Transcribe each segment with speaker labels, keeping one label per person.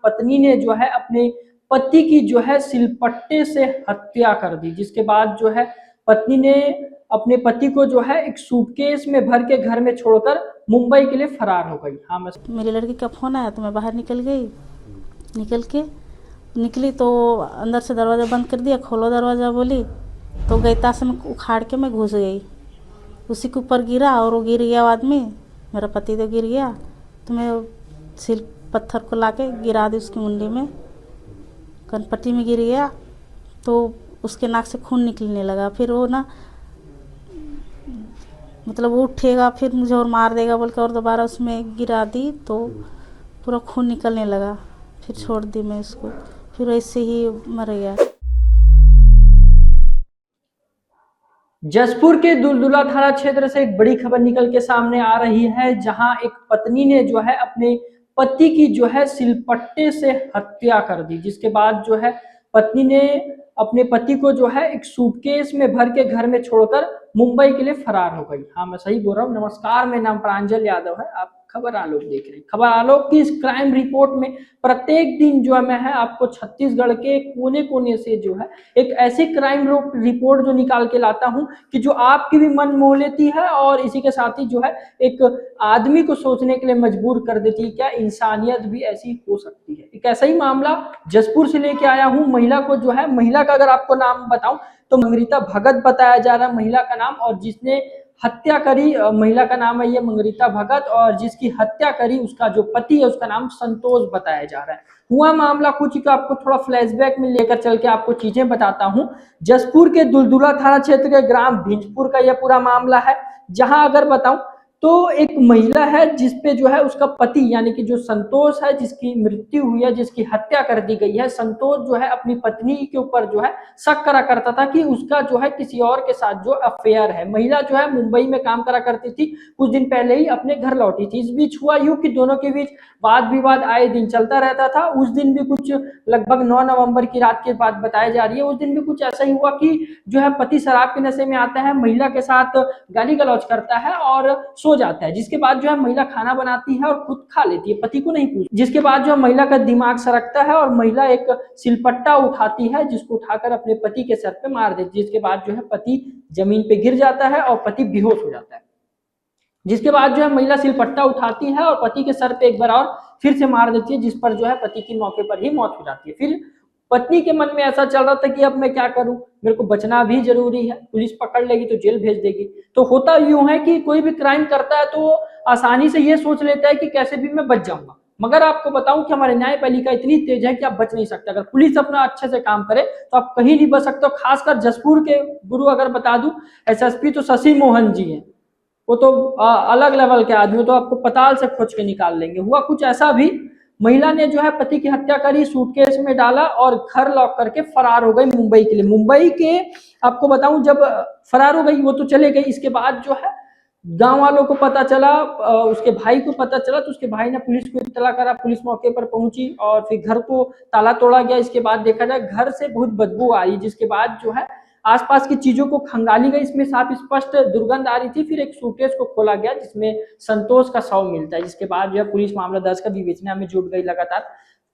Speaker 1: पत्नी ने जो है अपने पति की जो है सिलपट्टे से हत्या कर दी, जिसके बाद जो है पत्नी ने अपने पति को जो है एक सूटकेस में भर के घर में छोड़कर मुंबई के लिए फरार हो गई। हाँ,
Speaker 2: मेरी लड़की का फ़ोन आया तो मैं बाहर निकल गई। निकली तो अंदर से दरवाज़ा बंद कर दिया, खोलो दरवाज़ा बोली तो गैता से उखाड़ के मैं घुस गई। उसी के ऊपर गिरा और वो गिर गया आदमी, मेरा पति तो गिर गया। तो मैं सिल पत्थर को लाके गिरा दी उसकी मुंडी में, कनपट्टी में गिर गया तो उसके नाक से खून निकलने लगा। फिर वो ना मतलब वो उठेगा फिर मुझे और मार देगा बोल के और दोबारा उसमें गिरा दी तो पूरा खून निकलने लगा। फिर छोड़ दी मैं उसको, फिर ऐसे ही मर गया।
Speaker 1: जसपुर के दुलदुला थाना क्षेत्र से एक बड़ी खबर निकल के सामने आ रही है, जहां एक पत्नी ने जो है अपने पति की जो है सिलपट्टे से हत्या कर दी, जिसके बाद जो है पत्नी ने अपने पति को जो है एक सूटकेस में भर के घर में छोड़कर मुंबई के लिए फरार हो गई। हाँ, मैं सही बोल रहा हूँ। नमस्कार, मेरा नाम प्रांजल यादव है। आप खबर आलोक देख रहे हैं। खबर आलोक की इस क्राइम रिपोर्ट में प्रत्येक दिन जो है मैं आपको छत्तीसगढ़ के कोने कोने से जो है एक ऐसी क्राइम रिपोर्ट जो निकाल के लाता हूं कि जो आपकी भी मन मोह लेती है और इसी के साथ ही जो है एक आदमी को सोचने के लिए मजबूर कर देती है, क्या इंसानियत भी ऐसी हो सकती है। एक ऐसा ही मामला जसपुर से लेके आया हूं। महिला को जो है, महिला का अगर आपको नाम बताऊं तो मंगरीता भगत बताया जा रहा है महिला का नाम, और जिसने हत्या करी महिला का नाम है ये मंगरीता भगत, और जिसकी हत्या करी उसका जो पति है उसका नाम संतोष बताया जा रहा है। हुआ मामला कुछ का आपको थोड़ा फ्लैशबैक में लेकर चल के आपको चीजें बताता हूं। जसपुर के दुलदुला थाना क्षेत्र के ग्राम भिंजपुर का यह पूरा मामला है, जहां अगर बताऊं तो एक महिला है जिसपे जो है उसका पति यानी कि जो संतोष है, जिसकी मृत्यु हुई है, जिसकी हत्या कर दी गई है। संतोष जो है अपनी पत्नी के ऊपर जो है शक करा करता था कि उसका जो है किसी और के साथ जो अफेयर है। महिला जो है मुंबई में काम करा करती थी, कुछ दिन पहले ही अपने घर लौटी थी। इस बीच हुआ यूं कि दोनों के बीच वाद विवाद आए दिन चलता रहता था। उस दिन भी कुछ लगभग 9 नवंबर की रात की बात बताई जा रही है। उस दिन भी कुछ ऐसा ही हुआ कि जो है पति शराब के नशे में आता है, महिला के साथ गाली गलौज करता है और सो जाता है, जिसके बाद जो है महिला खाना बनाती है और खुद खा लेती है, पति को नहीं पूछती। जिसके बाद जो है महिला का दिमाग सरकता है और महिला एक सिलपट्टा उठाती है, जिसको उठाकर अपने पति के सर पे मार देती है। जिसके बाद जो है पति जमीन पे गिर जाता है और पति बेहोश हो जाता है। जिसके बाद जो है महिला सिलपट्टा उठाती है और पति के सर पे एक बार और फिर से मार देती है, जिस पर जो है पति की मौके पर ही मौत हो जाती है। फिर पत्नी के मन में ऐसा चल रहा था कि अब मैं क्या करूं, मेरे को बचना भी जरूरी है, पुलिस पकड़ लेगी तो जेल भेज देगी। तो होता यूं है कि कोई भी क्राइम करता है तो आसानी से ये सोच लेता है कि कैसे भी मैं बच जाऊंगा, मगर आपको बताऊं कि हमारे न्यायपालिका इतनी तेज है कि आप बच नहीं सकते। अगर पुलिस अपना अच्छे से काम करे तो आप कहीं नहीं बच सकते हो। खासकर जसपुर के गुरु अगर बता दूं, एसएसपी तो शशि मोहन जी हैं, वो तो अलग लेवल के आदमी, तो आपको पताल से खोज के निकाल लेंगे। हुआ कुछ ऐसा भी, महिला ने जो है पति की हत्या करी, सूटकेस में डाला और घर लॉक करके फरार हो गई मुंबई के लिए। मुंबई के आपको बताऊं जब फरार हो गई वो तो चले गई, इसके बाद जो है गांव वालों को पता चला, उसके भाई को पता चला, तो उसके भाई ने पुलिस को इत्तला करा। पुलिस मौके पर पहुंची और फिर घर को ताला तोड़ा गया। इसके बाद देखा जाए घर से बहुत बदबू आई, जिसके बाद जो है आसपास की चीजों को खंगाली गई, इसमें साफ स्पष्ट दुर्गंध आ रही थी। फिर एक सूटकेस को खोला गया जिसमें संतोष का शव मिलता है, जिसके बाद जो है पुलिस मामला दर्ज कर विवेचना में जुट गई। लगातार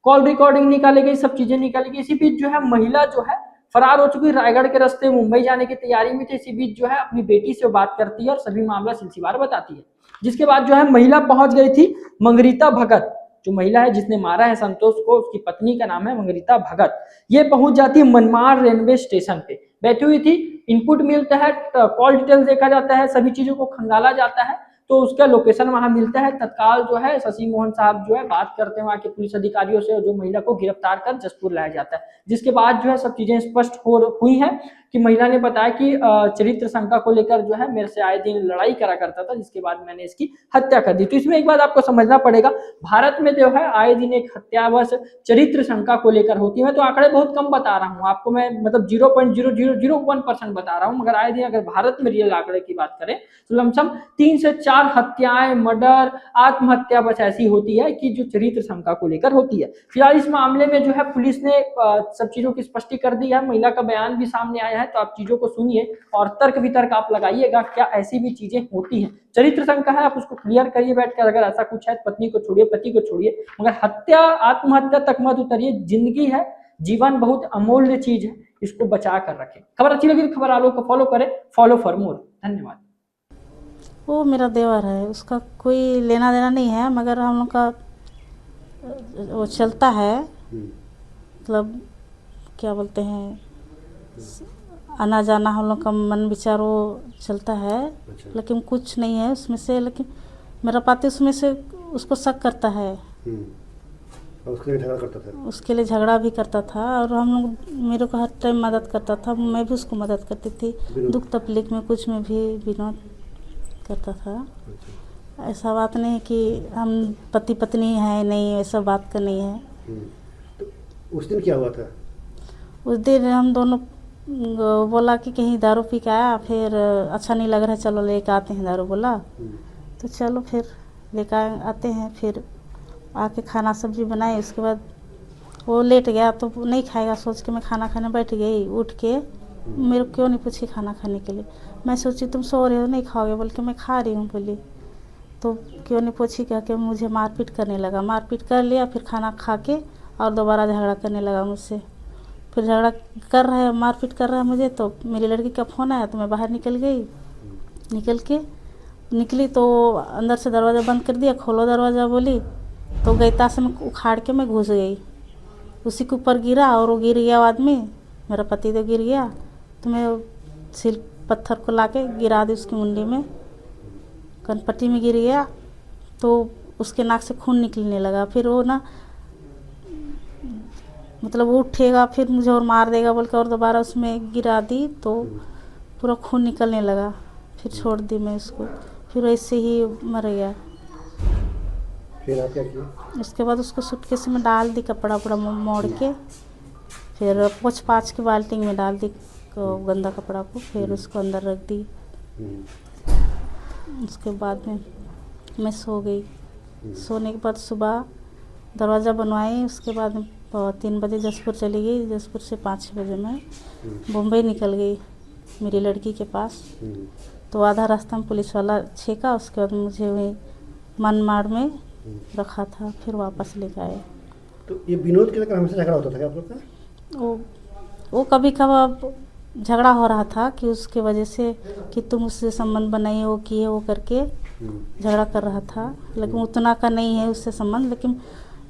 Speaker 1: कॉल रिकॉर्डिंग निकाली गई, सब चीजें निकाली गई। इसी बीच जो है महिला जो है फरार हो चुकी, रायगढ़ के रास्ते मुंबई जाने की तैयारी में थे। इसी बीच जो है अपनी बेटी से बात करती है और सभी मामला सिलसिलेवार बताती है। जिसके बाद जो है महिला पहुंच गई थी मंगरीता भगत, जो महिला है जिसने मारा है संतोष को, उसकी पत्नी का नाम है मंगरीता भगत। ये पहुंच जाती है मनमाड़ रेलवे स्टेशन पे, बैठी हुई थी। इनपुट मिलता है, कॉल डिटेल्स देखा जाता है, सभी चीजों को खंगाला जाता है, तो उसका लोकेशन वहां मिलता है। तत्काल जो है शशि मोहन साहब जो है बात करते हैं वहां के पुलिस अधिकारियों से, जो महिला को गिरफ्तार कर जसपुर लाया जाता है। जिसके बाद जो है सब चीजें स्पष्ट हुई हैं कि महिला ने बताया कि चरित्र शंका को लेकर जो है मेरे से आए दिन लड़ाई करा करता था, जिसके बाद मैंने इसकी हत्या कर दी। तो इसमें एक बात आपको समझना पड़ेगा, भारत में जो है आए दिन एक हत्यावश चरित्र शंका को लेकर होती है। तो आंकड़े बहुत कम बता रहा हूँ आपको मैं, मतलब 0.0001% बता रहा हूँ, मगर आए दिन अगर भारत में रियल आंकड़े की बात करें तो लमसम 3 से 4 हत्याएं, मर्डर, आत्महत्या बस ऐसी होती है कि जो चरित्र शंका को लेकर होती है। फिलहाल इस मामले में जो है पुलिस ने सब चीजों की स्पष्टी कर दी है, महिला का बयान भी सामने आया हैं, तो आप चीजों को सुनिए और तर्क वितर्क आप लगाइएगा, क्या ऐसी भी चीजें होती हैं। चरित्र शंका है, आप उसको क्लियर करिए बैठकर, अगर ऐसा कुछ है पत्नी को छोड़िए, पति को छोड़िए, मगर हत्या आत्महत्या तक मत उतरिए। जिंदगी है, जीवन बहुत अमूल्य चीज है, इसको बचा कर रखें। खबर अच्छी लगी तो खबर आलो को फॉलो करें, फॉलो फॉर मोर। धन्यवाद।
Speaker 2: वो मेरा देवर है, उसका कोई लेना देना नहीं है, मगर हम लोग का वो चलता है, मतलब क्या बोलते हैं, आना जाना हम लोग का मन विचार वो चलता है।
Speaker 3: अच्छा।
Speaker 2: लेकिन कुछ नहीं है उसमें से, लेकिन मेरा पति उसमें से उसको शक करता है,
Speaker 3: और उसके लिए झगड़ा करता था।
Speaker 2: उसके लिए झगड़ा भी करता था, और हम लोग मेरे को हर टाइम मदद करता था, मैं भी उसको मदद करती थी,
Speaker 3: विनोद।
Speaker 2: दुख तकलीफ में कुछ में भी विनोद करता था।
Speaker 3: अच्छा।
Speaker 2: ऐसा बात नहीं है कि हम पति पत्नी हैं, नहीं, ऐसा बात का नहीं है।
Speaker 3: तो उस दिन क्या हुआ था?
Speaker 2: उस दिन हम दोनों बोला कि कहीं दारू पी के आया, फिर अच्छा नहीं लग रहा है, चलो लेके आते हैं दारू, बोला तो चलो फिर लेकर आते हैं। फिर आके खाना सब्जी बनाए, उसके बाद वो लेट गया तो नहीं खाएगा, सोच के मैं खाना खाने बैठ गई। उठ के मेरे को क्यों नहीं पूछी खाना खाने के लिए, मैं सोची तुम सो रहे हो नहीं खाओगे, बोल के मैं खा रही हूँ बोली, तो क्यों नहीं पूछी, कह के मुझे मारपीट करने लगा। मारपीट कर लिया, फिर खाना खा के और दोबारा झगड़ा करने लगा मुझसे। फिर झगड़ा कर रहा है, मारपीट कर रहा है मुझे, तो मेरी लड़की का फ़ोन आया तो मैं बाहर निकल गई। निकली तो अंदर से दरवाज़ा बंद कर दिया, खोलो दरवाज़ा बोली, तो गैता से मैं उखाड़ के मैं घुस गई, उसी के ऊपर गिरा और वो गिर गया। वो आदमी मेरा पति तो गिर गया, तो मैं सिल पत्थर को लाके गिरा दी उसकी मुंडी में, कनपट्टी में गिर गया, तो उसके नाक से खून निकलने लगा। फिर वो ना मतलब वो उठेगा फिर मुझे और मार देगा बोल के और दोबारा उसमें गिरा दी, तो पूरा खून निकलने लगा। फिर छोड़ दी मैं उसको, फिर ऐसे ही मर गया।
Speaker 3: फिर आप क्या किए?
Speaker 2: उसके बाद उसको सूटकेस में डाल दी, कपड़ा वपड़ा मोड़ के, फिर पोंछ पाछ के बाल्टी में डाल दी गंदा कपड़ा को, फिर उसको अंदर रख दी। उसके बाद में मैं सो गई। सोने के बाद सुबह दरवाज़ा बनवाई, उसके बाद 3 बजे जसपुर चली गई। जसपुर से 5-6 बजे मैं बम्बई निकल गई मेरी लड़की के पास। तो आधा रास्ता में पुलिस वाला छेका, उसके बाद मुझे वही मनमाड़ में रखा था, फिर वापस लेकर आए।
Speaker 3: तो ये विनोद के लेकर हमेशा झगड़ा होता था क्या आप लोग का?
Speaker 2: वो कभी कभार झगड़ा हो रहा था कि उसके वजह से कि तुम उससे संबंध बनाई हो, किए हो करके झगड़ा कर रहा था, लेकिन उतना का नहीं है उससे संबंध। लेकिन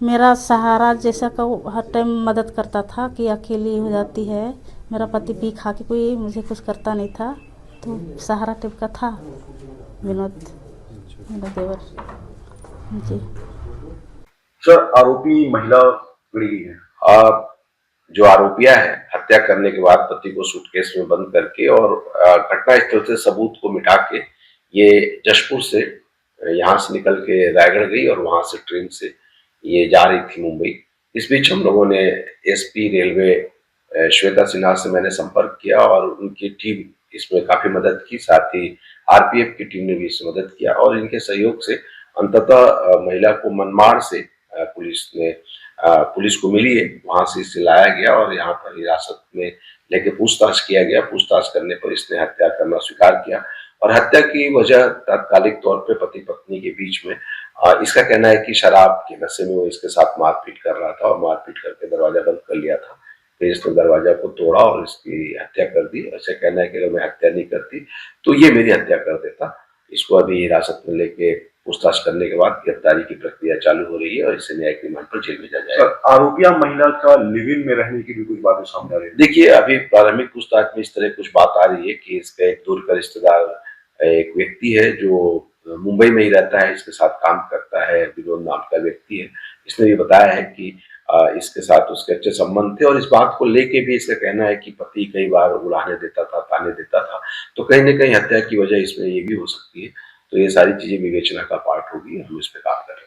Speaker 2: मेरा सहारा जैसा का वो हर टाइम मदद करता था कि अकेली हो जाती है, मेरा पति पी खा के कोई मुझे कुछ करता नहीं था, तो सहारा टाइप का था विनोद, मेरा देवर जी।
Speaker 4: सर, आरोपी महिला पकड़ी गई है। आप जो आरोपिया है, हत्या करने के बाद पति को सूटकेस में बंद करके और घटना स्थल से सबूत को मिटा के ये जशपुर से यहाँ से निकल के रायगढ़ गई और वहां से ट्रेन से ये जा रही थी मुंबई। इस बीच हम लोगों ने एसपी रेलवे श्वेता सिन्हा से मैंने संपर्क किया और उनकी टीम इसमें काफी मदद की, साथ ही आरपीएफ की टीम ने भी इसमें मदद किया और इनके सहयोग से अंततः महिला को मनमाड़ से पुलिस को मिली है, वहां से इसे लाया गया और यहाँ पर हिरासत में लेके पूछताछ किया गया। पूछताछ करने पर इसने हत्या करना स्वीकार किया और हत्या की वजह तात्कालिक तौर पे पति पत्नी के बीच में इसका कहना है कि शराब के नशे में वो इसके साथ मारपीट कर रहा था और मारपीट करके दरवाजा बंद कर लिया था। फिर इसने दरवाजा को तोड़ा और इसकी हत्या कर दी। ऐसा कहना है कि अगर मैं हत्या नहीं करती तो ये मेरी हत्या कर देता। इसको अभी हिरासत में लेके पूछताछ करने के बाद गिरफ्तारी की प्रक्रिया चालू हो रही है और इसे न्यायिक रिमांड पर जेल भेजा जाएगा।
Speaker 5: आरोपिया महिला का लिव इन में रहने की भी कुछ बातें सामने आ रही है।
Speaker 4: देखिए, अभी प्रारंभिक पूछताछ में इस तरह कुछ बात आ रही है कि इसका एक दूर का रिश्तेदार एक व्यक्ति है जो मुंबई में ही रहता है, इसके साथ काम करता है, विनोद नाम का व्यक्ति है। इसने ये बताया है कि इसके साथ उसके अच्छे संबंध थे और इस बात को लेके भी इसका कहना है कि पति कई बार उड़ाने देता था, ताने देता था, तो कहीं न कहीं हत्या की वजह इसमें ये भी हो सकती है। तो ये सारी चीजें विवेचना का पार्ट होगी, हम इस पे काम कर रहे हैं।